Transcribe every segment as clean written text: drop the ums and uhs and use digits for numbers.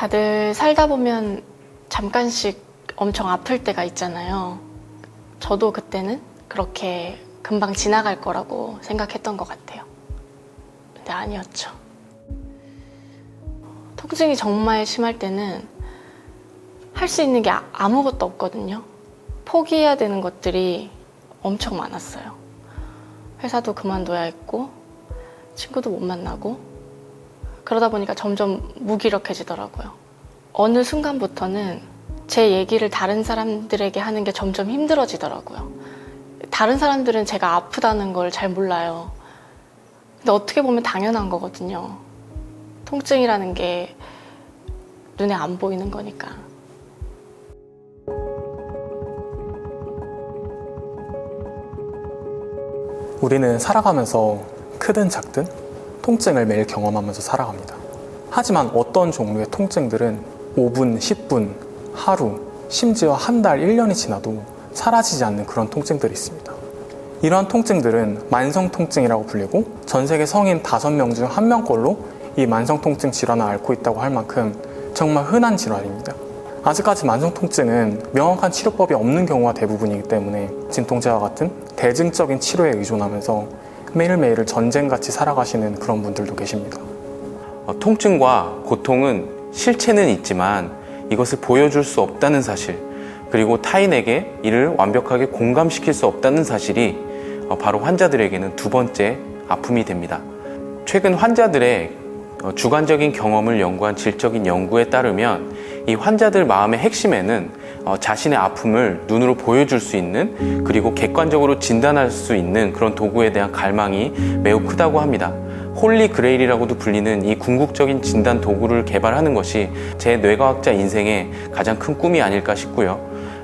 다들 살다 보면 잠깐씩 엄청 아플 때가 있잖아요. 저도 그때는 그렇게 금방 지나갈 거라고 생각했던 것 같아요. 근데 아니었죠. 통증이 정말 심할 때는 할 수 있는 게 아무것도 없거든요. 포기해야 되는 것들이 엄청 많았어요. 회사도 그만둬야 했고, 친구도 못 만나고, 그러다 보니까 점점 무기력해지더라고요. 어느 순간부터는 제 얘기를 다른 사람들에게 하는 게 점점 힘들어지더라고요. 다른 사람들은 제가 아프다는 걸 잘 몰라요. 근데 어떻게 보면 당연한 거거든요. 통증이라는 게 눈에 안 보이는 거니까. 우리는 살아가면서 크든 작든 통증을 매일 경험하면서 살아갑니다. 하지만 어떤 종류의 통증들은 5분, 10분, 하루, 심지어 한 달, 1년이 지나도 사라지지 않는 그런 통증들이 있습니다. 이러한 통증들은 만성통증이라고 불리고 전 세계 성인 5명 중 1명꼴로 이 만성통증 질환을 앓고 있다고 할 만큼 정말 흔한 질환입니다. 아직까지 만성통증은 명확한 치료법이 없는 경우가 대부분이기 때문에 진통제와 같은 대증적인 치료에 의존하면서 매일매일을 전쟁같이 살아가시는 그런 분들도 계십니다. 통증과 고통은 실체는 있지만 이것을 보여줄 수 없다는 사실, 그리고 타인에게 이를 완벽하게 공감시킬 수 없다는 사실이 바로 환자들에게는 두 번째 아픔이 됩니다. 최근 환자들의 주관적인 경험을 연구한 질적인 연구에 따르면 이 환자들 마음의 핵심에는 자신의 아픔을 눈으로 보여줄 수 있는, 그리고 객관적으로 진단할 수 있는 그런 도구에 대한 갈망이 매우 크다고 합니다. 홀리 그레일이라고도 불리는 이 궁극적인 진단 도구를 개발하는 것이 제 뇌과학자 인생의 가장 큰 꿈이 아닐까 싶고요.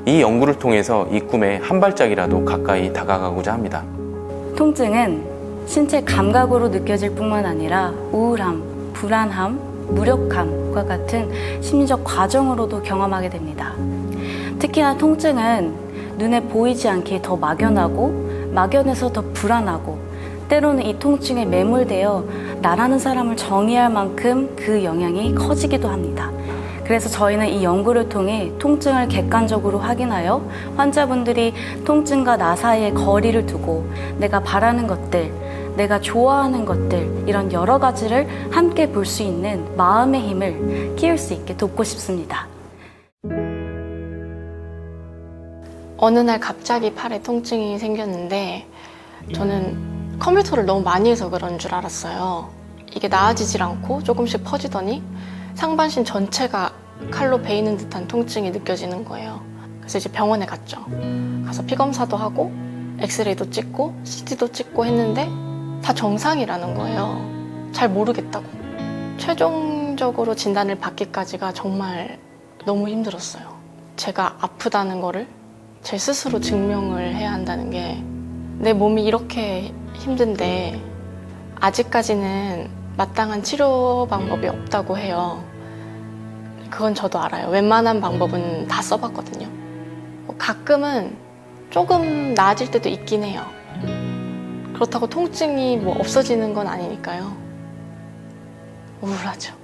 이 연구를 통해서 이 꿈에 한 발짝이라도 가까이 다가가고자 합니다. 통증은 신체 감각으로 느껴질 뿐만 아니라 우울함, 불안함, 무력함과 같은 심리적 과정으로도 경험하게 됩니다. 특히나 통증은 눈에 보이지 않게 더 막연하고, 막연해서 더 불안하고, 때로는 이 통증에 매몰되어 나라는 사람을 정의할 만큼 그 영향이 커지기도 합니다. 그래서 저희는 이 연구를 통해 통증을 객관적으로 확인하여 환자분들이 통증과 나 사이에 거리를 두고 내가 바라는 것들, 내가 좋아하는 것들, 이런 여러 가지를 함께 볼 수 있는 마음의 힘을 키울 수 있게 돕고 싶습니다. 어느 날 갑자기 팔에 통증이 생겼는데 저는 컴퓨터를 너무 많이 해서 그런 줄 알았어요. 이게 나아지질 않고 조금씩 퍼지더니 상반신 전체가 칼로 베이는 듯한 통증이 느껴지는 거예요. 그래서 이제 병원에 갔죠. 가서 피검사도 하고 엑스레이도 찍고 CT도 찍고 했는데 다 정상이라는 거예요. 잘 모르겠다고. 최종적으로 진단을 받기까지가 정말 너무 힘들었어요. 제가 아프다는 거를 제 스스로 증명을 해야 한다는 게, 내 몸이 이렇게 힘든데 아직까지는 마땅한 치료 방법이 없다고 해요. 그건 저도 알아요. 웬만한 방법은 다 써봤거든요. 가끔은 조금 나아질 때도 있긴 해요. 그렇다고 통증이 뭐 없어지는 건 아니니까요. 우울하죠.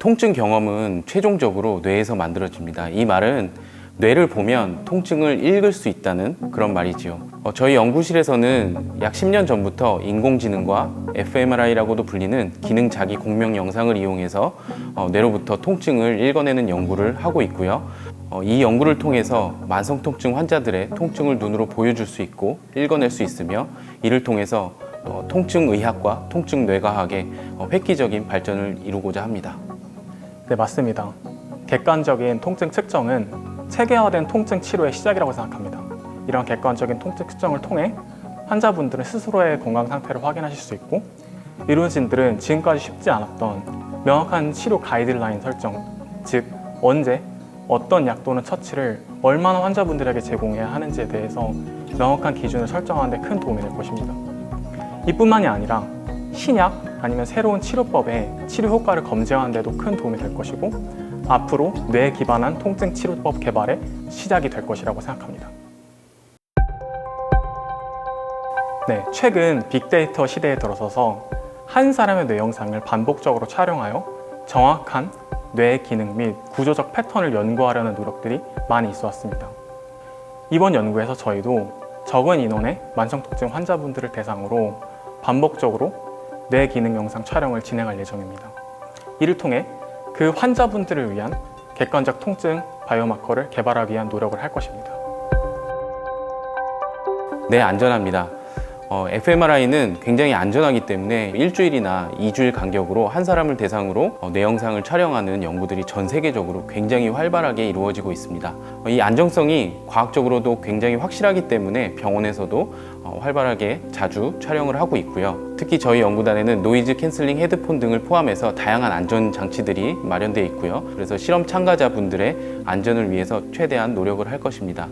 통증 경험은 최종적으로 뇌에서 만들어집니다. 이 말은 뇌를 보면 통증을 읽을 수 있다는 그런 말이지요. 저희 연구실에서는 약 10년 전부터 인공지능과 fMRI라고도 불리는 기능 자기 공명 영상을 이용해서 뇌로부터 통증을 읽어내는 연구를 하고 있고요. 이 연구를 통해서 만성통증 환자들의 통증을 눈으로 보여줄 수 있고 읽어낼 수 있으며, 이를 통해서 통증의학과 통증뇌과학의 획기적인 발전을 이루고자 합니다. 네, 맞습니다. 객관적인 통증 측정은 체계화된 통증 치료의 시작이라고 생각합니다. 이런 객관적인 통증 측정을 통해 환자분들은 스스로의 건강 상태를 확인하실 수 있고, 의료진들은 지금까지 쉽지 않았던 명확한 치료 가이드라인 설정, 즉 언제 어떤 약 또는 처치를 얼마나 환자분들에게 제공해야 하는지에 대해서 명확한 기준을 설정하는 데 큰 도움이 될 것입니다. 이뿐만이 아니라 신약 아니면 새로운 치료법의 치료 효과를 검증하는 데도 큰 도움이 될 것이고, 앞으로 뇌에 기반한 통증 치료법 개발의 시작이 될 것이라고 생각합니다. 네, 최근 빅데이터 시대에 들어서서 한 사람의 뇌 영상을 반복적으로 촬영하여 정확한 뇌의 기능 및 구조적 패턴을 연구하려는 노력들이 많이 있어 왔습니다. 이번 연구에서 저희도 적은 인원의 만성통증 환자분들을 대상으로 반복적으로 뇌 기능 영상 촬영을 진행할 예정입니다. 이를 통해 그 환자분들을 위한 객관적 통증 바이오마커를 개발하기 위한 노력을 할 것입니다. 네, 안전합니다. fMRI는 굉장히 안전하기 때문에 일주일이나 2주일 간격으로 한 사람을 대상으로 뇌 영상을 촬영하는 연구들이 전 세계적으로 굉장히 활발하게 이루어지고 있습니다. 이 안정성이 과학적으로도 굉장히 확실하기 때문에 병원에서도 활발하게 자주 촬영을 하고 있고요. 특히 저희 연구단에는 노이즈 캔슬링 헤드폰 등을 포함해서 다양한 안전 장치들이 마련되어 있고요. 그래서 실험 참가자분들의 안전을 위해서 최대한 노력을 할 것입니다.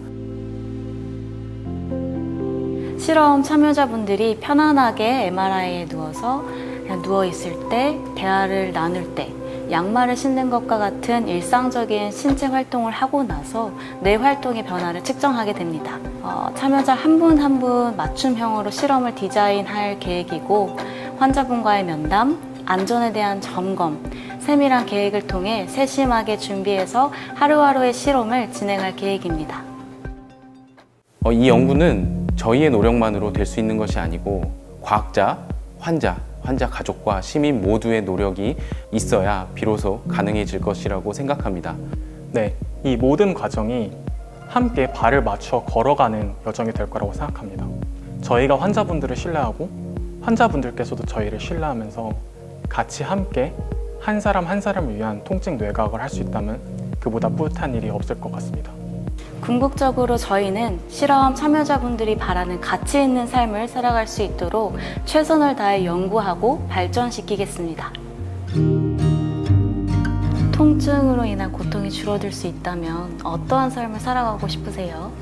실험 참여자분들이 편안하게 MRI에 누워서 그냥 누워있을 때, 대화를 나눌 때, 양말을 신는 것과 같은 일상적인 신체 활동을 하고 나서 뇌 활동의 변화를 측정하게 됩니다. 참여자 한 분 한 분 맞춤형으로 실험을 디자인할 계획이고 환자분과의 면담, 안전에 대한 점검, 세밀한 계획을 통해 세심하게 준비해서 하루하루의 실험을 진행할 계획입니다. 이 연구는 저희의 노력만으로 될 수 있는 것이 아니고 과학자, 환자 가족과 시민 모두의 노력이 있어야 비로소 가능해질 것이라고 생각합니다. 네, 이 모든 과정이 함께 발을 맞춰 걸어가는 여정이 될 거라고 생각합니다. 저희가 환자분들을 신뢰하고 환자분들께서도 저희를 신뢰하면서 같이 함께 한 사람 한 사람을 위한 통증 뇌과학을 할 수 있다면 그보다 뿌듯한 일이 없을 것 같습니다. 궁극적으로 저희는 실험 참여자분들이 바라는 가치 있는 삶을 살아갈 수 있도록 최선을 다해 연구하고 발전시키겠습니다. 통증으로 인한 고통이 줄어들 수 있다면 어떠한 삶을 살아가고 싶으세요?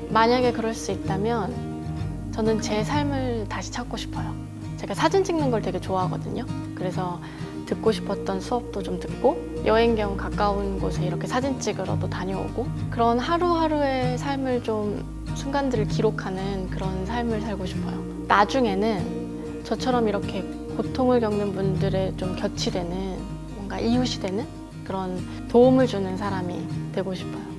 만약에 그럴 수 있다면 저는 제 삶을 다시 찾고 싶어요. 제가 사진 찍는 걸 되게 좋아하거든요. 그래서 듣고 싶었던 수업도 좀 듣고 여행 겸 가까운 곳에 이렇게 사진 찍으러도 다녀오고 그런 하루하루의 삶을 좀 순간들을 기록하는 그런 삶을 살고 싶어요. 나중에는 저처럼 이렇게 고통을 겪는 분들의 좀 곁이 되는 뭔가 이웃이 되는 그런 도움을 주는 사람이 되고 싶어요.